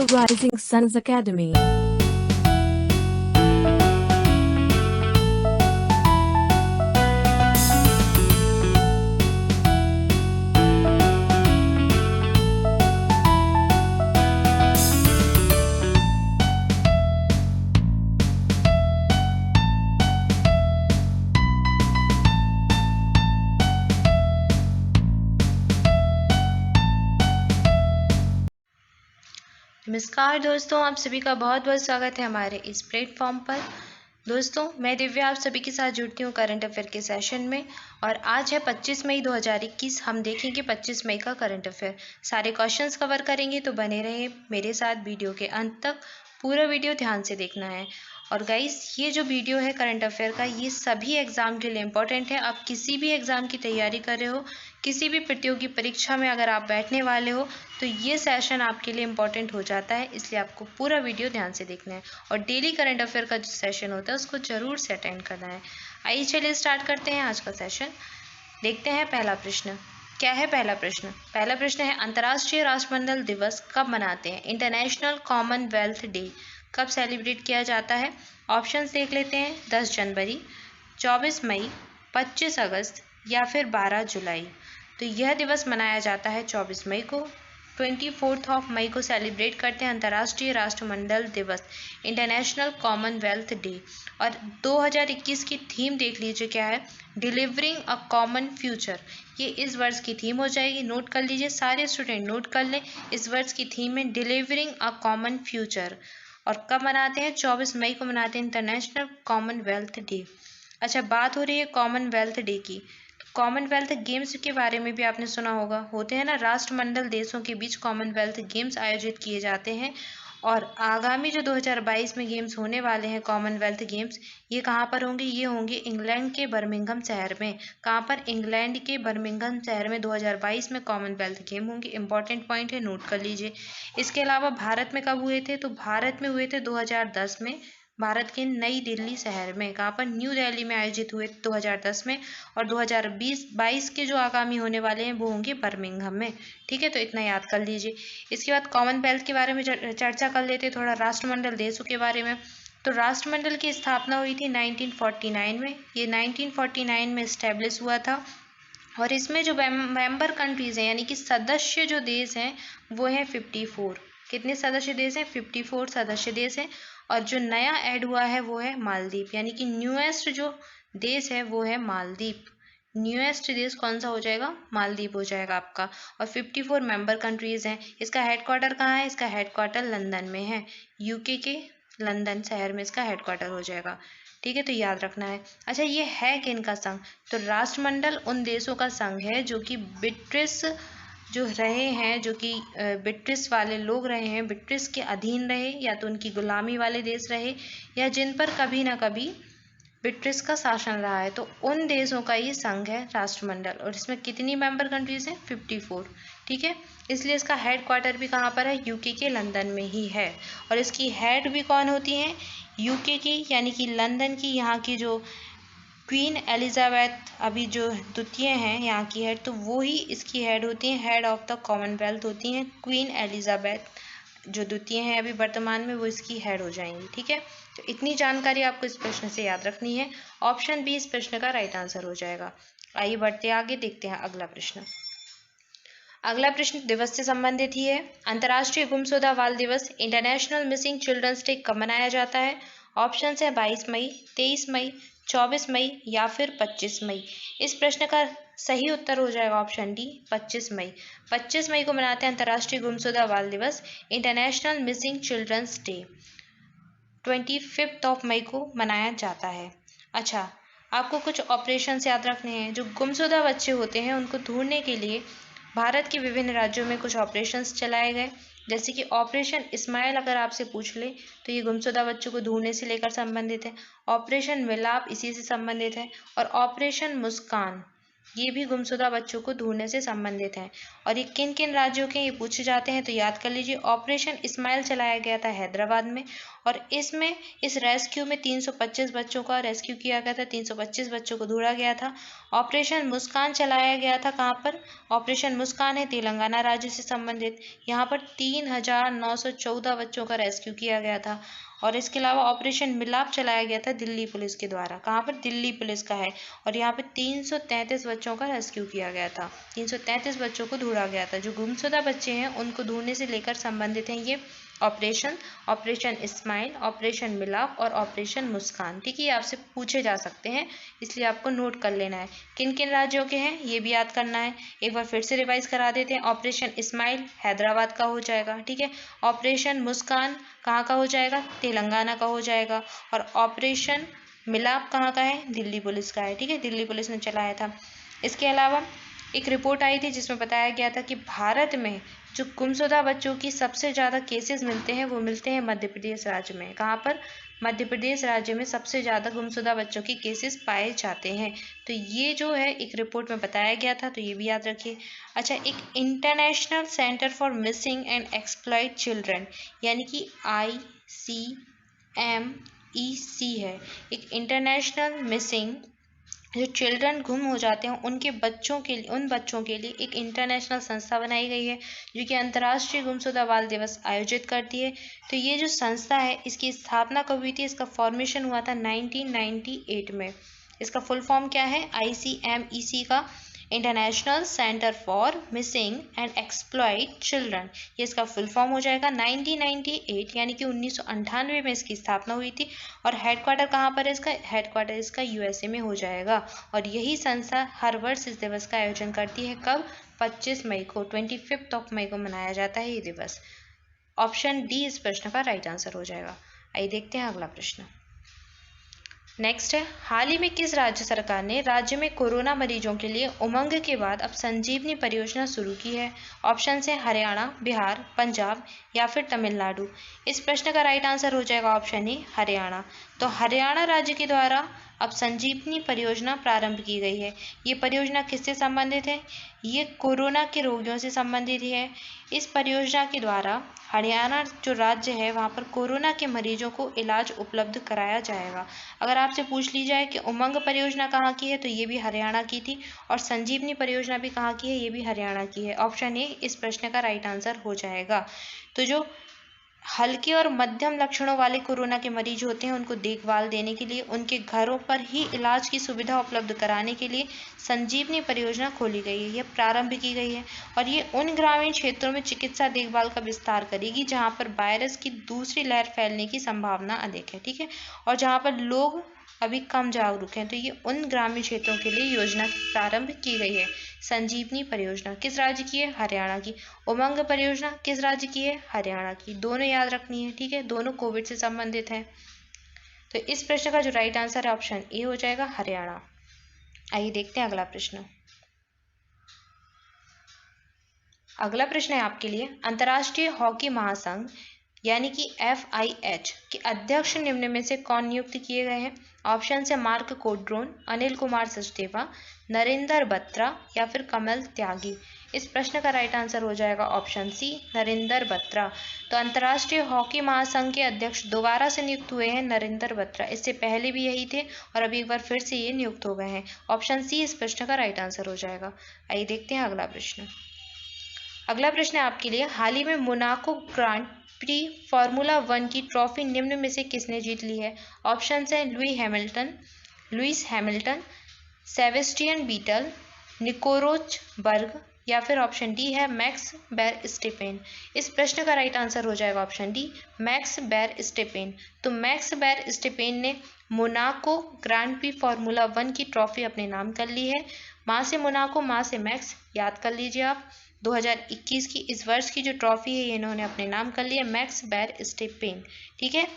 to Rising Suns Academy. नमस्कार दोस्तों, आप सभी का बहुत बहुत स्वागत है हमारे इस प्लेटफॉर्म पर। दोस्तों, मैं दिव्या आप सभी के साथ जुड़ती हूँ करंट अफेयर के सेशन में। और आज है 25 मई 2021। हम देखेंगे 25 मई का करंट अफेयर। सारे क्वेश्चंस कवर करेंगे, तो बने रहे मेरे साथ वीडियो के अंत तक। पूरा वीडियो ध्यान से देखना है। और गाइस, ये जो वीडियो है करंट अफेयर का, ये सभी एग्जाम के लिए इम्पोर्टेंट है। आप किसी भी एग्जाम की तैयारी कर रहे हो, किसी भी प्रतियोगी परीक्षा में अगर आप बैठने वाले हो, तो ये सेशन आपके लिए इम्पोर्टेंट हो जाता है। इसलिए आपको पूरा वीडियो ध्यान से देखना है और डेली करंट अफेयर का जो सेशन होता है उसको जरूर से अटेंड करना है। आइए चलिए स्टार्ट करते हैं आज का सेशन। देखते हैं पहला प्रश्न क्या है। पहला प्रश्न है, अंतर्राष्ट्रीय राष्ट्रमंडल दिवस कब मनाते हैं? इंटरनेशनल कॉमनवेल्थ डे कब सेलिब्रेट किया जाता है? ऑप्शंस देख लेते हैं। 10 जनवरी, 24 मई, 25 अगस्त या फिर 12 जुलाई। तो यह दिवस मनाया जाता है 24 मई को। 24 मई को सेलिब्रेट करते हैं अंतर्राष्ट्रीय राष्ट्रमंडल दिवस, इंटरनेशनल कॉमनवेल्थ डे। और 2021 की थीम देख लीजिए क्या है, डिलीवरिंग अ कॉमन फ्यूचर। ये इस वर्ष की थीम हो जाएगी। नोट कर लीजिए, सारे स्टूडेंट नोट कर लें। इस वर्ष की थीम है डिलीवरिंग अ कॉमन फ्यूचर। और कब मनाते हैं? 24 मई को मनाते हैं इंटरनेशनल कॉमनवेल्थ डे। अच्छा, बात हो रही है कॉमनवेल्थ डे की। कॉमनवेल्थ गेम्स के बारे में भी आपने सुना होगा। होते हैं ना, राष्ट्रमंडल देशों के बीच कॉमनवेल्थ गेम्स आयोजित किए जाते हैं। और आगामी जो 2022 में गेम्स होने वाले हैं, कॉमनवेल्थ गेम्स, ये कहाँ पर होंगे? ये होंगे इंग्लैंड के बर्मिंघम शहर में। कहाँ पर? इंग्लैंड के बर्मिंघम शहर में 2022 में कॉमनवेल्थ गेम होंगे। इंपॉर्टेंट पॉइंट है, नोट कर लीजिए। इसके अलावा भारत में कब हुए थे? तो भारत में हुए थे 2010 में, भारत के नई दिल्ली शहर में। कहाँ पर? न्यू दिल्ली में आयोजित हुए 2010 में। और 2022 के जो आगामी होने वाले हैं वो होंगे बर्मिंघम में। ठीक है, तो इतना याद कर लीजिए। इसके बाद कॉमनवेल्थ के बारे में चर्चा कर लेते हैं, थोड़ा राष्ट्रमंडल देशों के बारे में। तो राष्ट्रमंडल की स्थापना हुई थी 1949 में। ये 1949 में इस्टेब्लिश हुआ था। और इसमें जो मेंबर कंट्रीज हैं, यानी कि सदस्य जो देश हैं, वो है 54। कितने सदस्य देश हैं? 54 सदस्य देश हैं। और जो नया ऐड हुआ है वो है मालदीव, यानी कि न्यूएस्ट जो देश है वो है मालदीव। न्यूएस्ट देश कौन सा हो जाएगा? मालदीव हो जाएगा आपका। और 54 मेंबर कंट्रीज हैं। इसका हेडक्वार्टर कहाँ है? इसका हेडक्वार्टर लंदन में है। यूके के लंदन शहर में इसका हेडक्वार्टर हो जाएगा। ठीक है, तो याद रखना है। अच्छा, ये है किन का संघ? तो राष्ट्रमंडल उन देशों का संघ है जो कि ब्रिटिश जो रहे हैं, जो कि ब्रिटिश वाले लोग रहे हैं, ब्रिटिश के अधीन रहे, या तो उनकी गुलामी वाले देश रहे, या जिन पर कभी ना कभी ब्रिटिश का शासन रहा है। तो उन देशों का ये संघ है राष्ट्रमंडल। और इसमें कितनी मेंबर कंट्रीज हैं? 54। ठीक है, इसलिए इसका हेड क्वार्टर भी कहाँ पर है? यूके के लंदन में ही है। और इसकी हेड भी कौन होती हैं? यूके की, यानी कि लंदन की, यहाँ की जो क्वीन एलिजाबेथ अभी जो द्वितीय हैं यहाँ की हेड, तो वो ही इसकी हेड होती हैं। हेड ऑफ द कॉमनवेल्थ होती हैं क्वीन एलिजाबेथ जो द्वितीय हैं अभी वर्तमान में, वो इसकी हेड हो जाएंगी। ठीक है, तो इतनी जानकारी आपको इस प्रश्न से याद रखनी है। ऑप्शन बी इस प्रश्न का राइट आंसर हो जाएगा। आइए बढ़ते आगे, देखते हैं अगला प्रश्न। अगला प्रश्न दिवस से संबंधित ही है। अंतर्राष्ट्रीय गुमशुदा बाल दिवस, इंटरनेशनल मिसिंग चिल्ड्रंस डे कब मनाया जाता है? ऑप्शन है 22 मई, 23 मई, 24 मई या फिर 25 मई। इस प्रश्न का सही उत्तर हो जाएगा ऑप्शन डी, 25 मई। 25 मई को मनाते हैं अंतर्राष्ट्रीय गुमशुदा बाल दिवस, इंटरनेशनल मिसिंग चिल्ड्रंस डे। 25 मई को मनाया जाता है। अच्छा, आपको कुछ ऑपरेशन याद रखने हैं। जो गुमशुदा बच्चे होते हैं उनको ढूंढने के लिए भारत के विभिन्न राज्यों में कुछ ऑपरेशंस चलाए गए। जैसे कि ऑपरेशन इस्माइल अगर आपसे पूछ ले तो ये गुमशुदा बच्चों को ढूंढने से लेकर संबंधित है। ऑपरेशन मिलाप इसी से संबंधित है। और ऑपरेशन मुस्कान ये भी गुमशुदा बच्चों को ढूंढने से संबंधित हैं। और ये किन किन राज्यों के ये पूछे जाते हैं तो याद कर लीजिए। ऑपरेशन स्माइल चलाया गया था हैदराबाद में, और इसमें इस रेस्क्यू में 325 बच्चों का रेस्क्यू किया गया था, 325 बच्चों को ढूंढा गया था। ऑपरेशन मुस्कान चलाया गया था, कहाँ पर? ऑपरेशन मुस्कान है तेलंगाना राज्य से संबंधित। यहाँ पर 3914 बच्चों का रेस्क्यू किया गया था। और इसके अलावा ऑपरेशन मिलाप चलाया गया था दिल्ली पुलिस के द्वारा, कहाँ पर? दिल्ली पुलिस का है। और यहाँ पे 333 बच्चों का रेस्क्यू किया गया था, 333 बच्चों को ढूंढा गया था। जो गुमशुदा बच्चे हैं उनको ढूंढने से लेकर संबंधित हैं ये ऑपरेशन, ऑपरेशन स्माइल, ऑपरेशन मिलाप और ऑपरेशन मुस्कान। ठीक है, ये आपसे पूछे जा सकते हैं, इसलिए आपको नोट कर लेना है। किन किन राज्यों के हैं ये भी याद करना है। एक बार फिर से रिवाइज करा देते हैं। ऑपरेशन स्माइल हैदराबाद का हो जाएगा, ठीक है। ऑपरेशन मुस्कान कहाँ का हो जाएगा? तेलंगाना का हो जाएगा। और ऑपरेशन मिलाप कहाँ का है? दिल्ली पुलिस का है, ठीक है, दिल्ली पुलिस ने चलाया था। इसके अलावा एक रिपोर्ट आई थी जिसमें बताया गया था कि भारत में जो गुमशुदा बच्चों की सबसे ज़्यादा केसेस मिलते हैं वो मिलते हैं मध्य प्रदेश राज्य में। कहाँ पर? मध्य प्रदेश राज्य में सबसे ज़्यादा गुमशुदा बच्चों की केसेस पाए जाते हैं। तो ये जो है एक रिपोर्ट में बताया गया था, तो ये भी याद रखिए। अच्छा, एक international centre for missing and exploit children यानी कि ICMEC है। एक इंटरनेशनल मिसिंग जो चिल्ड्रन गुम हो जाते हैं उनके बच्चों के लिए, उन बच्चों के लिए एक इंटरनेशनल संस्था बनाई गई है जो कि अंतर्राष्ट्रीय गुमशुदा बाल दिवस आयोजित करती है। तो ये जो संस्था है इसकी स्थापना कब हुई थी? इसका फॉर्मेशन हुआ था 1998 में। इसका फुल फॉर्म क्या है? ICMEC का international centre for missing and exploit children, ये इसका फुल फॉर्म हो जाएगा। 1998 यानी कि 1998 में इसकी स्थापना हुई थी। और हेडक्वार्टर कहाँ पर है इसका? हेडक्वार्टर इसका USA में हो जाएगा। और यही संस्था हर वर्ष इस दिवस का आयोजन करती है। कब? 25 मई को, 25 मई को मनाया जाता है ये दिवस। ऑप्शन डी इस प्रश्न का राइट आंसर हो जाएगा। आइए देखते हैं अगला प्रश्न। नेक्स्ट है, हाल ही में किस राज्य सरकार ने राज्य में कोरोना मरीजों के लिए उमंग के बाद अब संजीवनी परियोजना शुरू की है? ऑप्शन है हरियाणा, बिहार, पंजाब या फिर तमिलनाडु। इस प्रश्न का राइट आंसर हो जाएगा ऑप्शन ए हरियाणा। तो हरियाणा राज्य के द्वारा अब संजीवनी परियोजना प्रारंभ की गई है। ये परियोजना किससे संबंधित है? ये कोरोना के रोगियों से संबंधित है। इस परियोजना के द्वारा हरियाणा जो राज्य है वहाँ पर कोरोना के मरीजों को इलाज उपलब्ध कराया जाएगा। अगर आपसे पूछ ली जाए कि उमंग परियोजना कहाँ की है तो ये भी हरियाणा की थी, और संजीवनी परियोजना भी कहाँ की है? ये भी हरियाणा की है। ऑप्शन ए इस प्रश्न का राइट आंसर हो जाएगा। तो जो हल्के और मध्यम लक्षणों वाले कोरोना के मरीज होते हैं उनको देखभाल देने के लिए, उनके घरों पर ही इलाज की सुविधा उपलब्ध कराने के लिए संजीवनी परियोजना खोली गई है, यह प्रारंभ की गई है। और ये उन ग्रामीण क्षेत्रों में चिकित्सा देखभाल का विस्तार करेगी जहां पर वायरस की दूसरी लहर फैलने की संभावना अधिक है, ठीक है, और जहां पर लोग अभी कम जागरूक हैं। तो ये उन ग्रामीण क्षेत्रों के लिए योजना प्रारंभ की गई है। संजीवनी परियोजना किस राज्य की है? हरियाणा की। उमंग परियोजना किस राज्य की है? हरियाणा की। दोनों याद रखनी है, ठीक है, दोनों कोविड से संबंधित हैं। तो इस प्रश्न का जो राइट आंसर है ऑप्शन ए हो जाएगा हरियाणा। आइए देखते हैं अगला प्रश्न। अगला प्रश्न है आपके लिए, अंतर्राष्ट्रीय हॉकी महासंघ यानी कि FIH के अध्यक्ष निम्न में से कौन नियुक्त किए गए हैं? ऑप्शन है मार्क कोड्रोन, अनिल कुमार सचदेवा, नरेंद्र बत्रा या फिर कमल त्यागी। इस प्रश्न का राइट आंसर हो जाएगा ऑप्शन सी नरेंद्र बत्रा। तो अंतर्राष्ट्रीय हॉकी महासंघ के अध्यक्ष दोबारा से नियुक्त हुए हैं नरेंद्र बत्रा। इससे पहले भी यही थे और अभी एक बार फिर से ये नियुक्त हो गए हैं। ऑप्शन सी इस प्रश्न का राइट आंसर हो जाएगा। आइए देखते हैं अगला प्रश्न। अगला प्रश्न है आपके लिए, हाल ही में मोनाको ग्रांड प्री फार्मूला 1 की ट्रॉफी निम्न में से किसने जीत ली है? ऑप्शन है लुइस हैमिल्टन, सेबेस्टियन बीटल, निको रोचबर्ग या फिर ऑप्शन डी है मैक्स वेरस्टेपेन। इस प्रश्न का राइट आंसर हो जाएगा ऑप्शन डी मैक्स वेरस्टेपेन। तो मैक्स वेरस्टेपेन ने मोनाको ग्रांड प्री फार्मूला 1 की ट्रॉफी अपने नाम कर ली है। माँ से मोनाको, माँ से मैक्स, याद कर लीजिए आप। 2021 की इस वर्ष की जो ट्रॉफी है इन्होंने अपने नाम कर लिया मैक्स वेरस्टेपेन, ठीक है,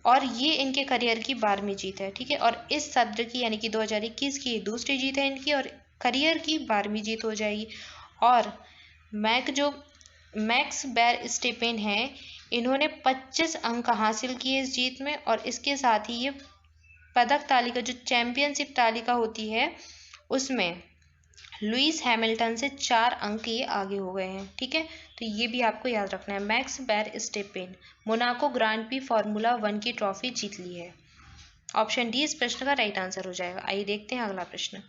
और ये इनके करियर की 12वीं जीत है, ठीक है, और इस सत्र की यानी कि 2021 की दूसरी जीत है इनकी और करियर की 12वीं जीत हो जाएगी। और मैक्स वेरस्टेपेन है, इन्होंने 25 अंक हासिल किए इस जीत में, और इसके साथ ही ये पदक तालिका जो चैंपियनशिप तालिका होती है उसमें लुईस हैमिल्टन से 4 अंक ये आगे हो गए हैं। ठीक है, तो ये भी आपको याद रखना है। Max Verstappen Monaco grand pre formula 1 की ट्रॉफी जीत ली है। ऑप्शन डी इस प्रश्न का राइट आंसर हो जाएगा। आइए देखते हैं अगला प्रश्न।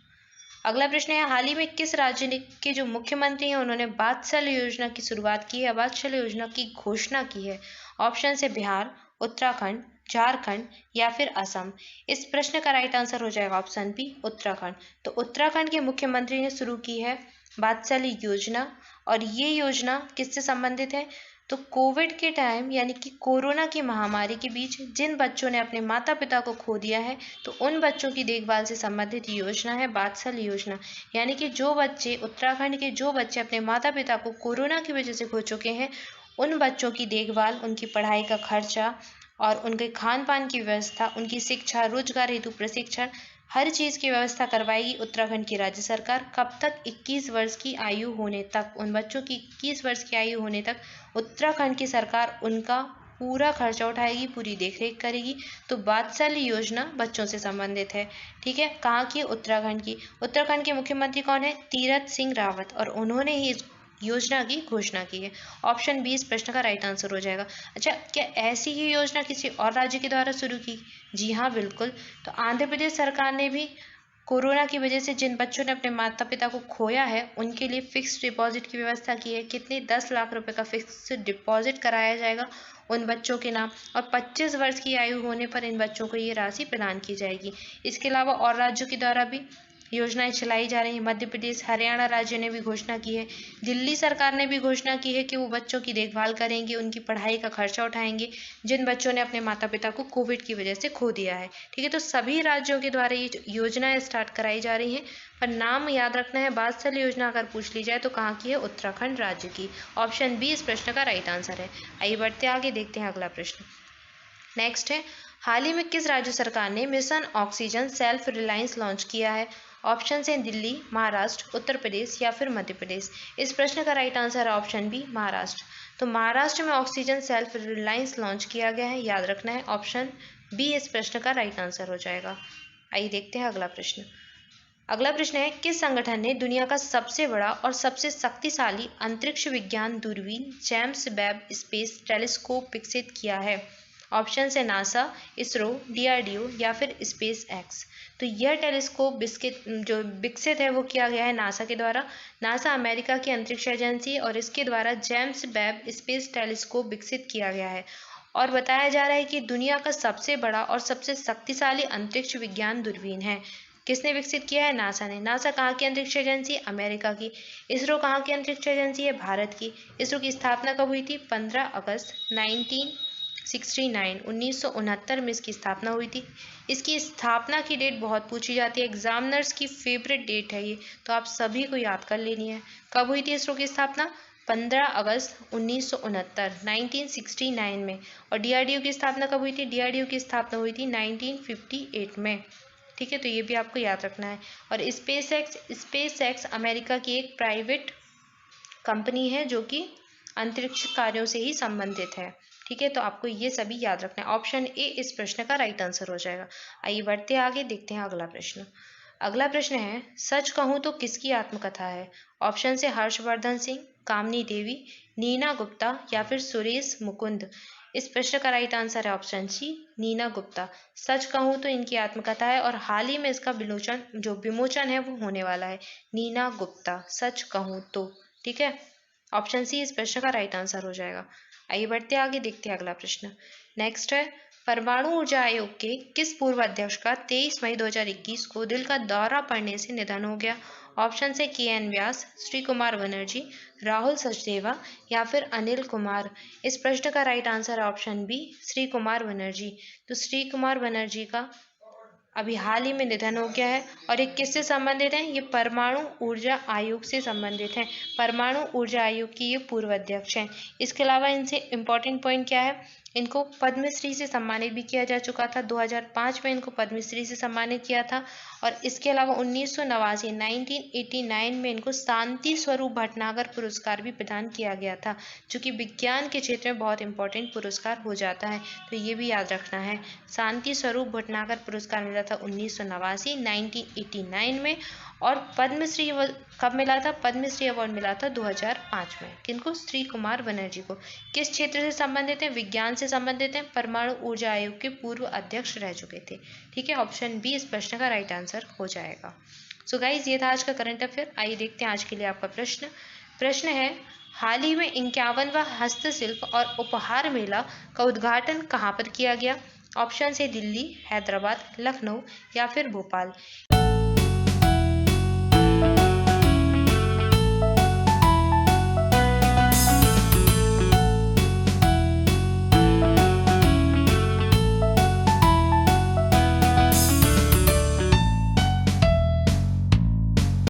अगला प्रश्न है, हाल ही में किस राज्य के जो मुख्यमंत्री हैं उन्होंने वात्सल्य योजना की शुरुआत की है, वात्सल्य योजना की घोषणा की है? ऑप्शन से बिहार, उत्तराखंड, झारखंड या फिर असम। इस प्रश्न का राइट आंसर हो जाएगा ऑप्शन बी उत्तराखंड। तो उत्तराखंड के मुख्यमंत्री ने शुरू की है वात्सल्य योजना, और ये योजना किससे संबंधित है? तो कोविड के टाइम यानी कि कोरोना की महामारी के बीच जिन बच्चों ने अपने माता पिता को खो दिया है, तो उन बच्चों की देखभाल से संबंधित योजना है वात्सल्य योजना। यानी कि जो बच्चे उत्तराखंड के जो बच्चे अपने माता पिता को कोरोना की वजह से खो चुके हैं, उन बच्चों की देखभाल, उनकी पढ़ाई का खर्चा और उनके खान पान की व्यवस्था, उनकी शिक्षा, रोजगार हेतु प्रशिक्षण, हर चीज़ की व्यवस्था करवाएगी उत्तराखंड की राज्य सरकार। कब तक? 21 वर्ष की आयु होने तक। उन बच्चों की 21 वर्ष की आयु होने तक उत्तराखंड की सरकार उनका पूरा खर्चा उठाएगी, पूरी देखरेख करेगी। तो वात्सल्य योजना बच्चों से संबंधित है। ठीक है, कहाँ की? उत्तराखंड की। उत्तराखंड के मुख्यमंत्री कौन है? तीरथ सिंह रावत, और उन्होंने ही इस योजना की घोषणा की है। ऑप्शन बी इस प्रश्न का राइट आंसर हो जाएगा। अच्छा, क्या ऐसी ही योजना किसी और राज्य के द्वारा शुरू की? जी हाँ, बिल्कुल। तो आंध्र प्रदेश सरकार ने भी कोरोना की वजह से जिन बच्चों ने अपने माता पिता को खोया है, उनके लिए फिक्स डिपॉजिट की व्यवस्था की है। कितने? 10 लाख रुपए का फिक्स डिपॉजिट कराया जाएगा उन बच्चों के नाम, और 25 वर्ष की आयु होने पर इन बच्चों को ये राशि प्रदान की जाएगी। इसके अलावा और राज्यों के द्वारा भी योजनाएं चलाई जा रही हैं। मध्य प्रदेश, हरियाणा राज्य ने भी घोषणा की है। दिल्ली सरकार ने भी घोषणा की है कि वो बच्चों की देखभाल करेंगे, उनकी पढ़ाई का खर्चा उठाएंगे, जिन बच्चों ने अपने माता पिता को कोविड की वजह से खो दिया है। ठीक है, तो सभी राज्यों के द्वारा ये योजनाएं स्टार्ट कराई जा रही हैं, पर नाम याद रखना है। वात्सल्य योजना अगर पूछ ली जाए तो कहाँ की है? उत्तराखंड राज्य की। ऑप्शन बी इस प्रश्न का राइट आंसर है। आइए बढ़ते आगे, देखते हैं अगला प्रश्न। नेक्स्ट है, हाल ही में किस राज्य सरकार ने mission oxygen self reliance launch किया है? ऑप्शन है दिल्ली, महाराष्ट्र, उत्तर प्रदेश या फिर मध्य प्रदेश। इस प्रश्न का राइट आंसर है ऑप्शन बी महाराष्ट्र। तो महाराष्ट्र में ऑक्सीजन सेल्फ रिलायंस लॉन्च किया गया है, याद रखना है। ऑप्शन बी इस प्रश्न का राइट आंसर हो जाएगा। आइए देखते हैं अगला प्रश्न। अगला प्रश्न है, किस संगठन ने दुनिया का सबसे बड़ा और सबसे शक्तिशाली अंतरिक्ष विज्ञान दूरबीन जेम्स वेब स्पेस टेलीस्कोप विकसित किया है? ऑप्शन है नासा, इसरो, डीआरडीओ या फिर स्पेस एक्स। तो यह टेलीस्कोप जो विकसित है वो किया गया है नासा के द्वारा। नासा अमेरिका की अंतरिक्ष एजेंसी है, और इसके द्वारा जेम्स वेब स्पेस टेलीस्कोप विकसित किया गया है, और बताया जा रहा है कि दुनिया का सबसे बड़ा और सबसे शक्तिशाली अंतरिक्ष विज्ञान दूरबीन है। किसने विकसित किया है? नासा ने। नासा कहाँ की अंतरिक्ष एजेंसी? अमेरिका की। इसरो कहाँ की अंतरिक्ष एजेंसी है? भारत की। इसरो की स्थापना कब हुई थी? 15 अगस्त 1969 में इसकी स्थापना हुई थी। इसकी स्थापना की डेट बहुत पूछी जाती है, एग्जामिनर्स की फेवरेट डेट है ये, तो आप सभी को याद कर लेनी है। कब हुई थी इसरो की स्थापना? 15 अगस्त 1969 में। और डीआरडीओ की स्थापना कब हुई थी? डीआरडीओ की स्थापना हुई थी 1958 में। ठीक है, तो ये भी आपको याद रखना है। और स्पेस एक्स अमेरिका की एक प्राइवेट कंपनी है जो कि अंतरिक्ष कार्यों से ही संबंधित है। ठीक है, तो आपको ये सभी याद रखना है। ऑप्शन ए इस प्रश्न का राइट आंसर हो जाएगा। आइए बढ़ते आगे, देखते हैं अगला प्रश्न। अगला प्रश्न है, सच कहूँ तो किसकी आत्मकथा है? ऑप्शन से हर्षवर्धन सिंह, कामनी देवी, नीना गुप्ता या फिर सुरेश मुकुंद। इस प्रश्न का राइट आंसर है ऑप्शन सी नीना गुप्ता। सच कहूँ तो इनकी आत्मकथा है, और हाल ही में इसका विमोचन है वो होने वाला है। नीना गुप्ता, सच कहूँ तो। ठीक है, ऑप्शन सी इस प्रश्न का राइट आंसर हो जाएगा। आइए बढ़ते आगे, देखते हैं अगला प्रश्न। नेक्स्ट है, परमाणु ऊर्जा आयोग के किस पूर्व अध्यक्ष का 23 मई 2021 को दिल का दौरा पड़ने से निधन हो गया? ऑप्शन है के.एन. व्यास, श्री कुमार बनर्जी, राहुल सचदेवा या फिर अनिल कुमार। इस प्रश्न का राइट आंसर है ऑप्शन बी श्री कुमार बनर्जी। तो श्री कुमार बनर्जी का अभी हाल ही में निधन हो गया है, और ये किससे संबंधित है? ये परमाणु ऊर्जा आयोग से संबंधित है। परमाणु ऊर्जा आयोग की ये पूर्व अध्यक्ष हैं। इसके अलावा इनसे इम्पोर्टेंट पॉइंट क्या है? इनको पद्मश्री से सम्मानित भी किया जा चुका था। 2005 में इनको पद्मश्री से सम्मानित किया था, और इसके अलावा 1989 में इनको शांति स्वरूप भटनागर पुरस्कार भी प्रदान किया गया था, जो कि विज्ञान के क्षेत्र में बहुत इंपॉर्टेंट पुरस्कार हो जाता है, तो ये भी याद रखना है। शांति स्वरूप भटनागर पुरस्कार मिला था 1989 में, और पद्मश्री कब मिला था? पद्मश्री अवार्ड मिला था 2005 में। किनको? श्री कुमार बनर्जी को। किस क्षेत्र से संबंधित हैं? विज्ञान से संबंधित हैं। परमाणु ऊर्जा आयोग के पूर्व अध्यक्ष रह चुके थे। ठीक है, ऑप्शन बी इस प्रश्न का राइट आंसर हो जाएगा। सो गाइज, ये था आज का करंट अफेयर। आइए देखते हैं आज के लिए आपका प्रश्न है, हाल ही में 51वां हस्तशिल्प और उपहार मेला का उद्घाटन कहाँ पर किया गया? ऑप्शन है दिल्ली, हैदराबाद, लखनऊ या फिर भोपाल।